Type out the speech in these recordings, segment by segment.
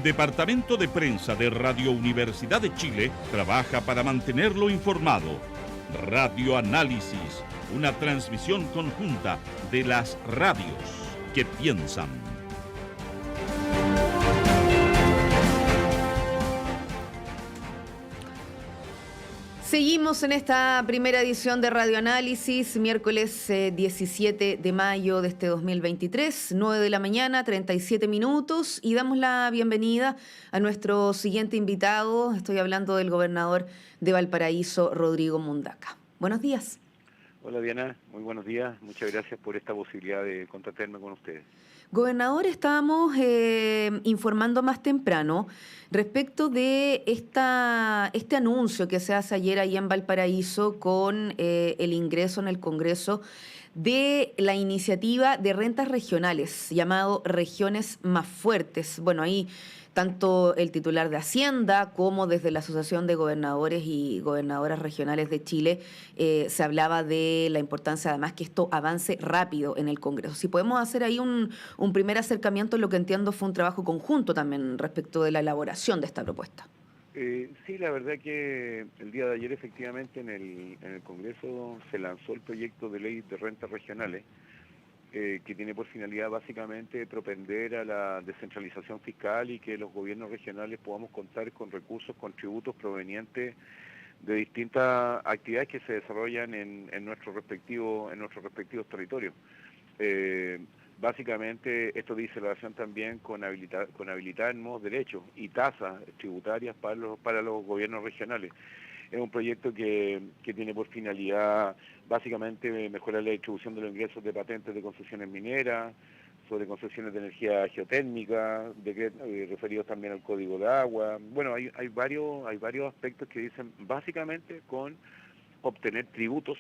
departamento de prensa de Radio Universidad de Chile trabaja para mantenerlo informado. Radio Análisis, una transmisión conjunta de las radios que piensan. Seguimos en esta primera edición de Radio Análisis, miércoles 17 de mayo de este 2023, 9 de la mañana, 37 minutos, y damos la bienvenida a nuestro siguiente invitado. Estoy hablando del gobernador de Valparaíso, Rodrigo Mundaca. Buenos días. Hola Diana, muy buenos días. Muchas gracias por esta posibilidad de contactarme con ustedes. Gobernador, estábamos informando más temprano respecto de este anuncio que se hace ayer ahí en Valparaíso con el ingreso en el Congreso de la iniciativa de rentas regionales, llamado Regiones Más Fuertes. Bueno, ahí tanto el titular de Hacienda como desde la Asociación de Gobernadores y Gobernadoras Regionales de Chile se hablaba de la importancia además que esto avance rápido en el Congreso. Si podemos hacer ahí un primer acercamiento, lo que entiendo fue un trabajo conjunto también respecto de la elaboración de esta propuesta. Sí, la verdad que el día de ayer efectivamente en el Congreso se lanzó el proyecto de ley de rentas regionales que tiene por finalidad básicamente propender a la descentralización fiscal y que los gobiernos regionales podamos contar con recursos, con tributos provenientes de distintas actividades que se desarrollan en nuestros respectivos territorios. Básicamente esto dice relación también con habilitar nuevos derechos y tasas tributarias para los gobiernos regionales. Es un proyecto que tiene por finalidad básicamente mejorar la distribución de los ingresos de patentes de concesiones mineras, sobre concesiones de energía geotérmica, referidos también al código de agua. Bueno, hay varios aspectos que dicen básicamente con obtener tributos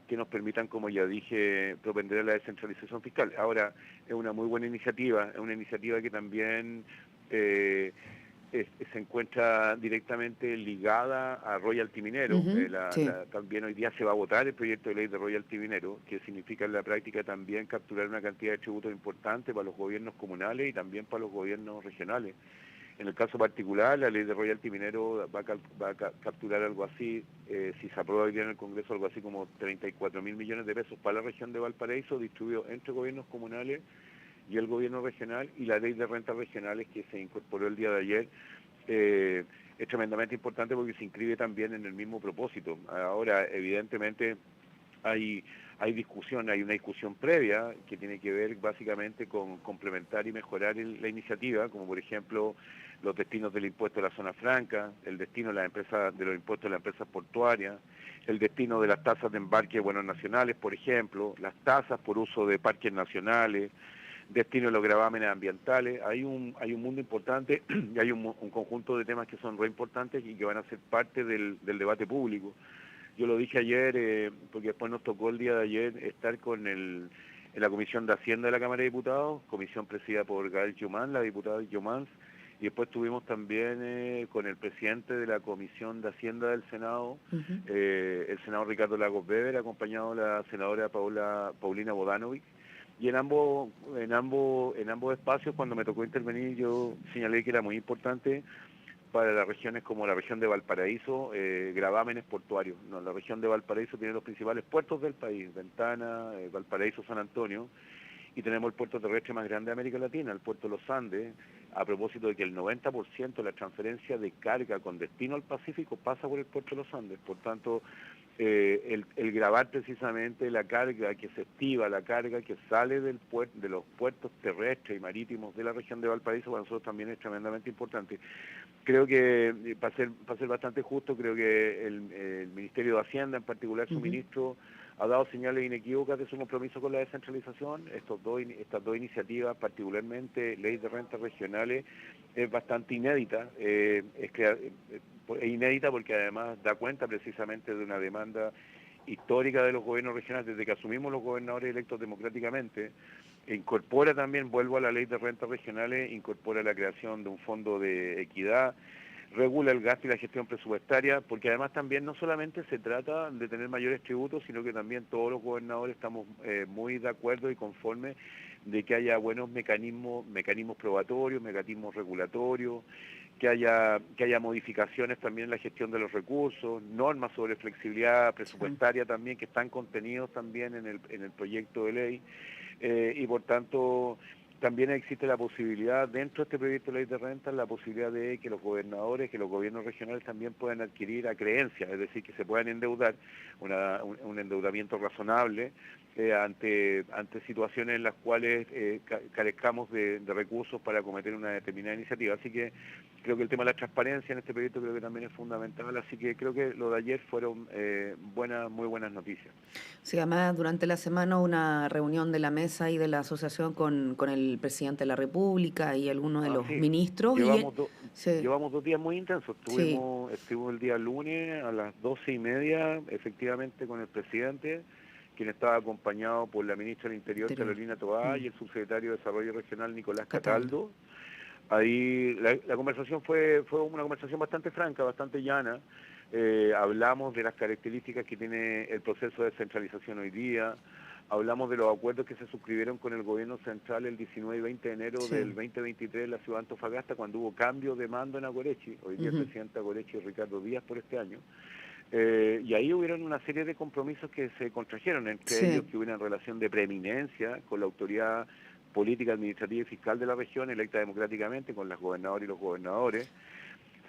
que nos permitan, como ya dije, propender a la descentralización fiscal. Ahora, es una muy buena iniciativa, es una iniciativa que también se encuentra directamente ligada a royalty minero. Sí. También hoy día se va a votar el proyecto de ley de royalty minero, que significa en la práctica también capturar una cantidad de tributos importante para los gobiernos comunales y también para los gobiernos regionales. En el caso particular, la ley de royalty minero va a capturar algo así, si se aprueba hoy día en el Congreso, algo así como 34.000 millones de pesos para la región de Valparaíso, distribuidos entre gobiernos comunales y el gobierno regional, y la ley de rentas regionales que se incorporó el día de ayer es tremendamente importante porque se inscribe también en el mismo propósito. Ahora, evidentemente, hay una discusión previa que tiene que ver básicamente con complementar y mejorar la iniciativa, como por ejemplo los destinos del impuesto a la zona franca, el destino de los impuestos de las empresas portuarias, el destino de las tasas de embarque de vuelos nacionales, por ejemplo, las tasas por uso de parques nacionales, destino de los gravámenes ambientales. Hay un mundo importante y hay un conjunto de temas que son re importantes y que van a ser parte del debate público. Yo lo dije ayer, porque después nos tocó el día de ayer estar en la Comisión de Hacienda de la Cámara de Diputados, comisión presidida por Gael Jumán, la diputada Jumán, y después estuvimos también con el presidente de la Comisión de Hacienda del Senado, el senador Ricardo Lagos Weber, acompañado de la senadora Paulina Bodanovic. Y en ambos espacios, cuando me tocó intervenir, yo señalé que era muy importante para las regiones como la región de Valparaíso, gravámenes portuarios. No, la región de Valparaíso tiene los principales puertos del país, Ventana, Valparaíso, San Antonio, y tenemos el puerto terrestre más grande de América Latina, el puerto de los Andes, a propósito de que el 90% de la transferencia de carga con destino al Pacífico pasa por el puerto de los Andes. Por tanto, el gravar precisamente la carga que se estiva, la carga que sale de los puertos terrestres y marítimos de la región de Valparaíso, para nosotros también es tremendamente importante. Creo que, para ser bastante justo, creo que el Ministerio de Hacienda, en particular su ministro, ha dado señales inequívocas de su compromiso con la descentralización. Estas dos iniciativas, particularmente ley de rentas regionales, es bastante inédita. Es inédita porque además da cuenta precisamente de una demanda histórica de los gobiernos regionales desde que asumimos los gobernadores electos democráticamente. Incorpora también, vuelvo a la ley de rentas regionales, incorpora la creación de un fondo de equidad, regula el gasto y la gestión presupuestaria, porque además también no solamente se trata de tener mayores tributos, sino que también todos los gobernadores estamos muy de acuerdo y conformes de que haya buenos mecanismos probatorios, mecanismos regulatorios, que haya modificaciones también en la gestión de los recursos, normas sobre flexibilidad presupuestaria también que están contenidos también en el proyecto de ley, y por tanto también existe la posibilidad dentro de este proyecto de ley de rentas, la posibilidad de que los gobernadores, que los gobiernos regionales también puedan adquirir acreencias, es decir, que se puedan endeudar, un endeudamiento razonable ante situaciones en las cuales carezcamos de recursos para acometer una determinada iniciativa. Así que creo que el tema de la transparencia en este proyecto creo que también es fundamental, así que creo que lo de ayer fueron muy buenas noticias. Sí, además durante la semana una reunión de la mesa y de la asociación con el presidente de la República y algunos de los Sí, ministros. Sí, llevamos 2 días muy intensos. sí. Estuvimos el día lunes a las 12:30, efectivamente, con el presidente, quien estaba acompañado por la ministra del Interior, Carolina Toá, y el subsecretario de Desarrollo Regional, Nicolás Cataldo. Ahí la conversación fue una conversación bastante franca, bastante llana. Hablamos de las características que tiene el proceso de descentralización hoy día, hablamos de los acuerdos que se suscribieron con el gobierno central el 19 y 20 de enero del 2023 en la ciudad de Antofagasta, cuando hubo cambio de mando en Aguarechi. Hoy día el presidente Aguarechi es Ricardo Díaz por este año. Y ahí hubieron una serie de compromisos que se contrajeron, entre ellos que hubiera una relación de preeminencia con la autoridad política, administrativa y fiscal de la región, electa democráticamente, con las gobernadoras y los gobernadores.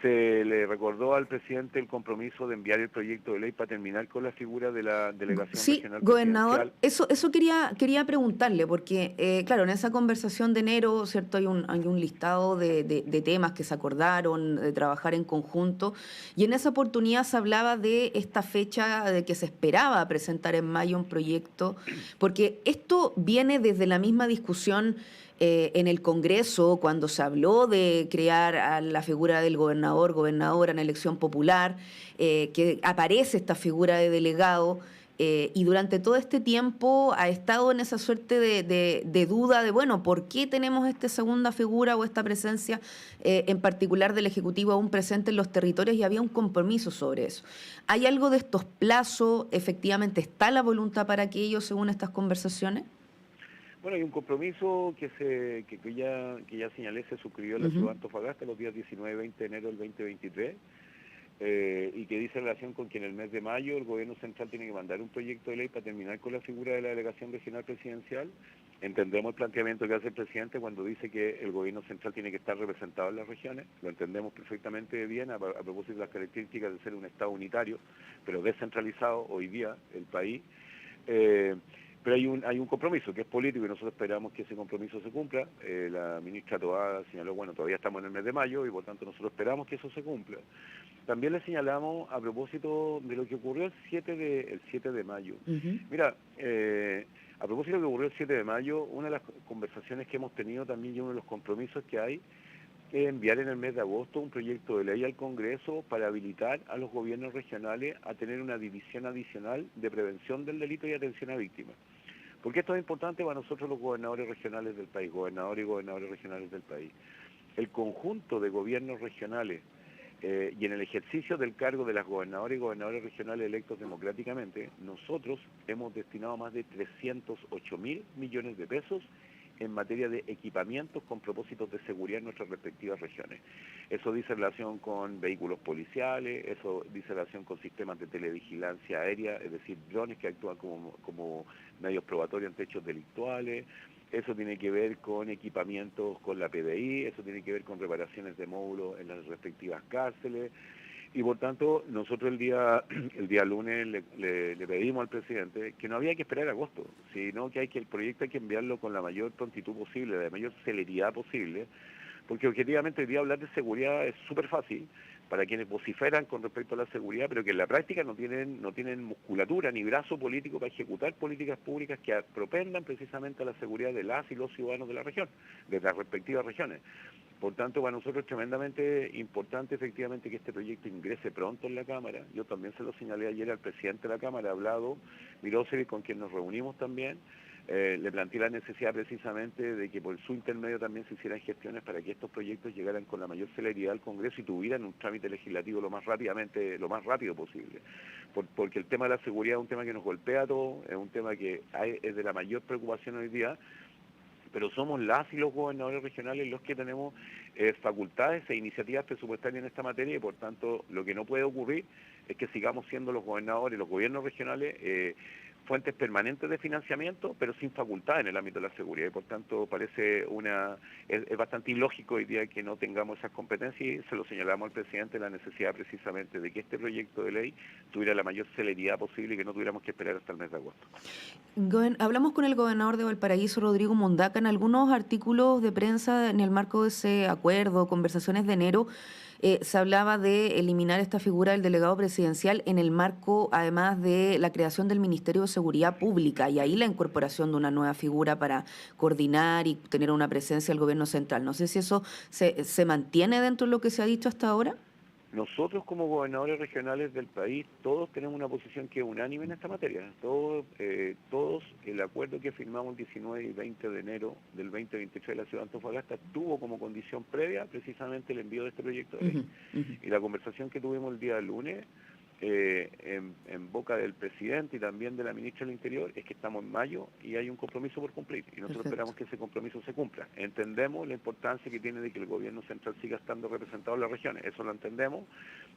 Se le recordó al presidente el compromiso de enviar el proyecto de ley para terminar con la figura de la delegación regional gobernador, presidencial. eso quería preguntarle, porque claro, en esa conversación de enero, ¿cierto? Hay un listado de temas que se acordaron de trabajar en conjunto, y en esa oportunidad se hablaba de esta fecha de que se esperaba presentar en mayo un proyecto, porque esto viene desde la misma discusión en el Congreso, cuando se habló de crear a la figura del gobernadora en elección popular, que aparece esta figura de delegado, y durante todo este tiempo ha estado en esa suerte de duda de, bueno, ¿por qué tenemos esta segunda figura o esta presencia en particular del Ejecutivo aún presente en los territorios? Y había un compromiso sobre eso. ¿Hay algo de estos plazos? ¿Efectivamente está la voluntad para que ellos, según estas conversaciones? Bueno, hay un compromiso que ya señalé, se suscribió en la ciudad de Antofagasta los días 19 y 20 de enero del 2023, y que dice en relación con que en el mes de mayo el gobierno central tiene que mandar un proyecto de ley para terminar con la figura de la delegación regional presidencial. Entendemos el planteamiento que hace el presidente cuando dice que el gobierno central tiene que estar representado en las regiones, lo entendemos perfectamente bien a propósito de las características de ser un Estado unitario, pero descentralizado hoy día el país. Pero hay un compromiso que es político y nosotros esperamos que ese compromiso se cumpla. La ministra Toá señaló, bueno, todavía estamos en el mes de mayo y por tanto nosotros esperamos que eso se cumpla. También le señalamos a propósito de lo que ocurrió el 7 de mayo. Mira, a propósito de lo que ocurrió el 7 de mayo, una de las conversaciones que hemos tenido también y uno de los compromisos que hay es enviar en el mes de agosto un proyecto de ley al Congreso para habilitar a los gobiernos regionales a tener una división adicional de prevención del delito y atención a víctimas. Porque esto es importante para nosotros los gobernadores regionales del país, gobernadores y gobernadores regionales del país. El conjunto de gobiernos regionales y en el ejercicio del cargo de las gobernadoras y gobernadores regionales electos democráticamente, nosotros hemos destinado más de 308.000 millones de pesos en materia de equipamientos con propósitos de seguridad en nuestras respectivas regiones. Eso dice relación con vehículos policiales, eso dice relación con sistemas de televigilancia aérea, es decir, drones que actúan como medios probatorios ante hechos delictuales, eso tiene que ver con equipamientos con la PDI, eso tiene que ver con reparaciones de módulos en las respectivas cárceles, y por tanto nosotros el día lunes le pedimos al presidente que no había que esperar a agosto, sino que el proyecto hay que enviarlo con la mayor prontitud posible, la mayor celeridad posible, porque objetivamente hoy día hablar de seguridad es súper fácil para quienes vociferan con respecto a la seguridad, pero que en la práctica no tienen musculatura ni brazo político para ejecutar políticas públicas que propendan precisamente a la seguridad de las y los ciudadanos de la región, de las respectivas regiones. Por tanto, para nosotros es tremendamente importante efectivamente que este proyecto ingrese pronto en la Cámara. Yo también se lo señalé ayer al presidente de la Cámara, ha hablado Mirosevic, con quien nos reunimos también. Le planteé la necesidad precisamente de que por su intermedio también se hicieran gestiones para que estos proyectos llegaran con la mayor celeridad al Congreso y tuvieran un trámite legislativo lo más rápido posible. Porque el tema de la seguridad es un tema que nos golpea a todos, es un tema que es de la mayor preocupación hoy día. pero somos las y los gobernadores regionales los que tenemos facultades e iniciativas presupuestarias en esta materia y por tanto lo que no puede ocurrir es que sigamos siendo los gobernadores, los gobiernos regionales, fuentes permanentes de financiamiento, pero sin facultad en el ámbito de la seguridad. Y por tanto parece es bastante ilógico hoy día que no tengamos esas competencias y se lo señalamos al presidente la necesidad precisamente de que este proyecto de ley tuviera la mayor celeridad posible y que no tuviéramos que esperar hasta el mes de agosto. Hablamos con el gobernador de Valparaíso, Rodrigo Mondaca, en algunos artículos de prensa en el marco de ese acuerdo, conversaciones de enero. Se hablaba de eliminar esta figura del delegado presidencial en el marco, además, de la creación del Ministerio de Seguridad Pública y ahí la incorporación de una nueva figura para coordinar y tener una presencia del gobierno central. No sé si eso se mantiene dentro de lo que se ha dicho hasta ahora. Nosotros como gobernadores regionales del país, todos tenemos una posición que es unánime en esta materia. Todos, el acuerdo que firmamos el 19 y 20 de enero del 2023 de la ciudad de Antofagasta tuvo como condición previa precisamente el envío de este proyecto de ley. Y la conversación que tuvimos el día lunes en boca del presidente y también de la ministra del Interior es que estamos en mayo y hay un compromiso por cumplir y nosotros esperamos que ese compromiso se cumpla. Entendemos la importancia que tiene de que el gobierno central siga estando representado en las regiones, eso lo entendemos,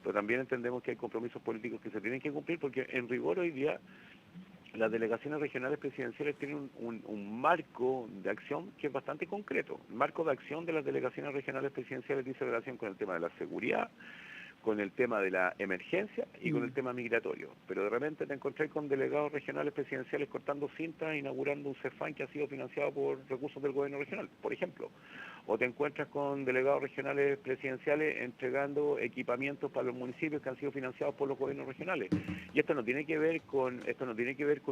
pero también entendemos que hay compromisos políticos que se tienen que cumplir porque en rigor hoy día las delegaciones regionales presidenciales tienen un marco de acción que es bastante concreto. El marco de acción de las delegaciones regionales presidenciales dice relación con el tema de la seguridad, con el tema de la emergencia y con el tema migratorio. Pero de repente te encontré con delegados regionales presidenciales cortando cintas, inaugurando un CEFAN que ha sido financiado por recursos del gobierno regional, por ejemplo. O te encuentras con delegados regionales presidenciales entregando equipamientos para los municipios que han sido financiados por los gobiernos regionales. Y esto no tiene que ver con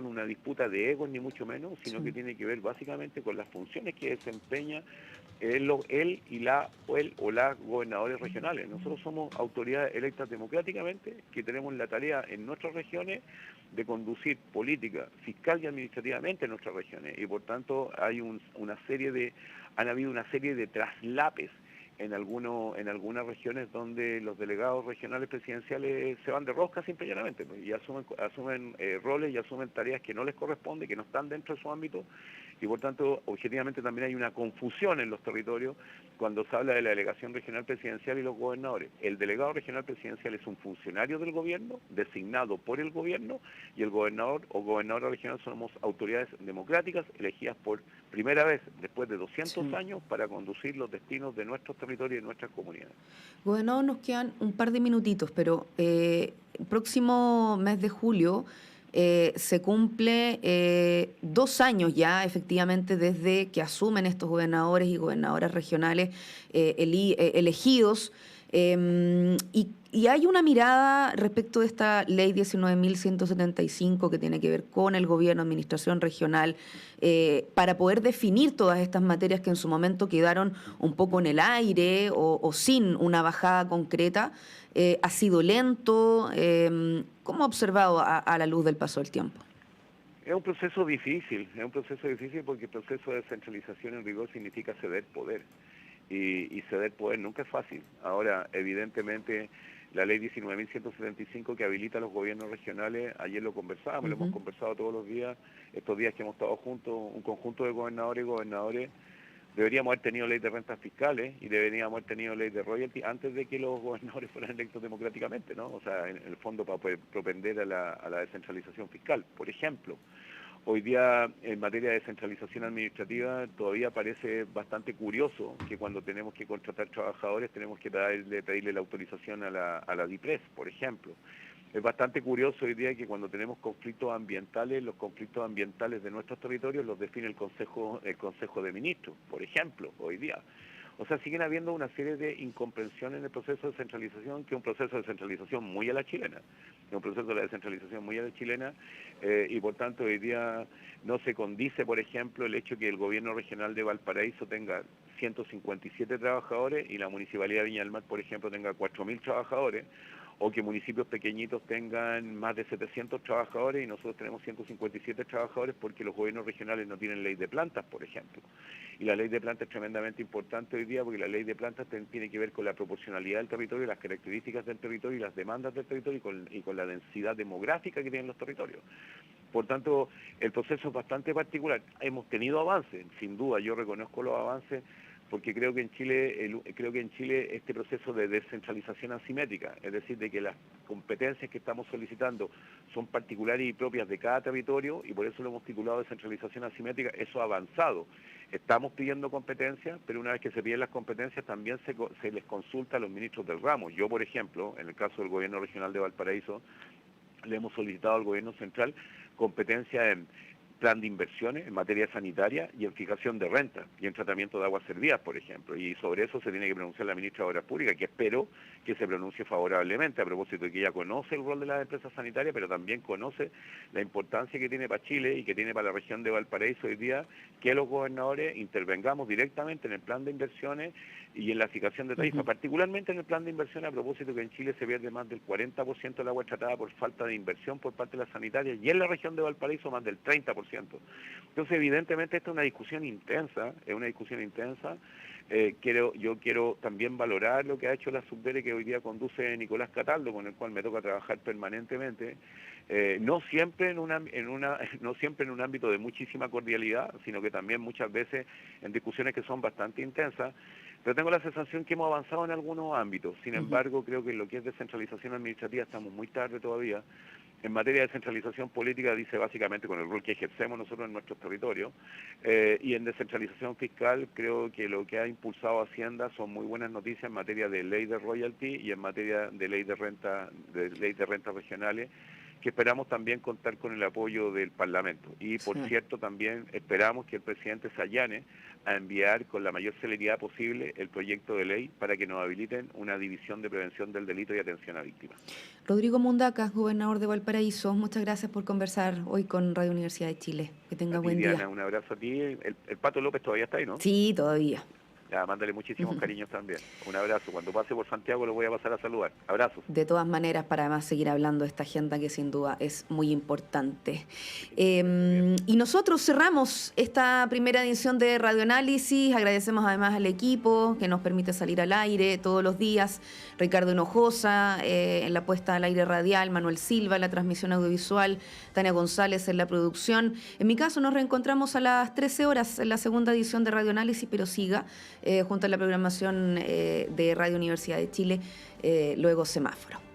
una disputa de egos ni mucho menos, sino que tiene que ver básicamente con las funciones que desempeña él o las gobernadores regionales. Nosotros somos autoridades electas democráticamente que tenemos la tarea en nuestras regiones de conducir política fiscal y administrativamente en nuestras regiones y por tanto han habido una serie de traslapes en algunas regiones donde los delegados regionales presidenciales se van de rosca simple y llanamente y asumen roles y asumen tareas que no les corresponden, que no están dentro de su ámbito y por tanto objetivamente también hay una confusión en los territorios cuando se habla de la delegación regional presidencial y los gobernadores. El delegado regional presidencial es un funcionario del gobierno designado por el gobierno y el gobernador o gobernadora regional somos autoridades democráticas elegidas por primera vez después de 200 años para conducir los destinos de nuestros territorios y de nuestras comunidades. Gobernador, nos quedan un par de minutitos, pero el próximo mes de julio se cumple 2 años ya, efectivamente, desde que asumen estos gobernadores y gobernadoras regionales elegidos. Y hay una mirada respecto de esta ley 19.175 que tiene que ver con el gobierno, administración regional, para poder definir todas estas materias que en su momento quedaron un poco en el aire o sin una bajada concreta. Ha sido lento. ¿Cómo ha observado a la luz del paso del tiempo? Es un proceso difícil porque el proceso de descentralización en rigor significa ceder poder. Y ceder poder nunca es fácil. Ahora, evidentemente, la ley 19.175 que habilita a los gobiernos regionales, ayer lo conversábamos, lo hemos conversado todos los días, estos días que hemos estado juntos, un conjunto de gobernadores y gobernadores, deberíamos haber tenido ley de rentas fiscales y deberíamos haber tenido ley de royalty antes de que los gobernadores fueran electos democráticamente, ¿no? O sea, en el fondo para poder propender a la descentralización fiscal, por ejemplo. Hoy día, en materia de descentralización administrativa, todavía parece bastante curioso que cuando tenemos que contratar trabajadores tenemos que pedirle la autorización a la DIPRES, por ejemplo. Es bastante curioso hoy día que cuando tenemos conflictos ambientales, los conflictos ambientales de nuestros territorios los define el Consejo de Ministros, por ejemplo, hoy día. O sea, siguen habiendo una serie de incomprensiones en el proceso de descentralización, que es un proceso de descentralización muy a la chilena. Es un proceso de descentralización muy a la chilena y por tanto hoy día no se condice, por ejemplo, el hecho que el gobierno regional de Valparaíso tenga 157 trabajadores y la municipalidad de Viña del Mar, por ejemplo, tenga 4.000 trabajadores, o que municipios pequeñitos tengan más de 700 trabajadores y nosotros tenemos 157 trabajadores porque los gobiernos regionales no tienen ley de plantas, por ejemplo. Y la ley de plantas es tremendamente importante hoy día porque la ley de plantas tiene que ver con la proporcionalidad del territorio, las características del territorio y las demandas del territorio y con la densidad demográfica que tienen los territorios. Por tanto, el proceso es bastante particular. Hemos tenido avances, sin duda, yo reconozco los avances, porque creo que en Chile este proceso de descentralización asimétrica, es decir, de que las competencias que estamos solicitando son particulares y propias de cada territorio, y por eso lo hemos titulado descentralización asimétrica, eso ha avanzado. Estamos pidiendo competencias, pero una vez que se piden las competencias también se les consulta a los ministros del ramo. Yo, por ejemplo, en el caso del gobierno regional de Valparaíso, le hemos solicitado al gobierno central competencia en plan de inversiones en materia sanitaria y en fijación de renta y en tratamiento de aguas servidas, por ejemplo. Y sobre eso se tiene que pronunciar la ministra de Obras Públicas, que espero que se pronuncie favorablemente, a propósito de que ella conoce el rol de las empresas sanitarias, pero también conoce la importancia que tiene para Chile y que tiene para la región de Valparaíso hoy día, que los gobernadores intervengamos directamente en el plan de inversiones y en la fijación de tarifas, particularmente en el plan de inversiones, a propósito que en Chile se pierde más del 40% del agua tratada por falta de inversión por parte de las sanitarias y en la región de Valparaíso más del 30%. Entonces, evidentemente, esta es una discusión intensa, yo quiero también valorar lo que ha hecho la Subdere que hoy día conduce Nicolás Cataldo, con el cual me toca trabajar permanentemente, no siempre en un ámbito de muchísima cordialidad, sino que también muchas veces en discusiones que son bastante intensas, pero tengo la sensación que hemos avanzado en algunos ámbitos. Sin embargo, creo que en lo que es descentralización administrativa estamos muy tarde todavía. En materia de descentralización política dice básicamente con el rol que ejercemos nosotros en nuestros territorios, y en descentralización fiscal creo que lo que ha impulsado Hacienda son muy buenas noticias en materia de ley de royalty y en materia de ley de rentas regionales, que esperamos también contar con el apoyo del Parlamento. Y por cierto, también esperamos que el presidente se allane a enviar con la mayor celeridad posible el proyecto de ley para que nos habiliten una división de prevención del delito y atención a víctimas. Rodrigo Mundacas, gobernador de Valparaíso, muchas gracias por conversar hoy con Radio Universidad de Chile. Que tenga buen Diana, día. Un abrazo a ti. El Pato López todavía está ahí, ¿no? Sí, todavía. Ya, mándale muchísimos cariños también. Un abrazo. Cuando pase por Santiago lo voy a pasar a saludar. Abrazos. De todas maneras, para además seguir hablando de esta agenda que sin duda es muy importante. Y nosotros cerramos esta primera edición de Radioanálisis. Agradecemos además al equipo que nos permite salir al aire todos los días. Ricardo Hinojosa en la puesta al aire radial, Manuel Silva en la transmisión audiovisual, Tania González en la producción. En mi caso nos reencontramos a las 13 horas en la segunda edición de Radioanálisis, pero siga junto a la programación de Radio Universidad de Chile, luego Semáforo.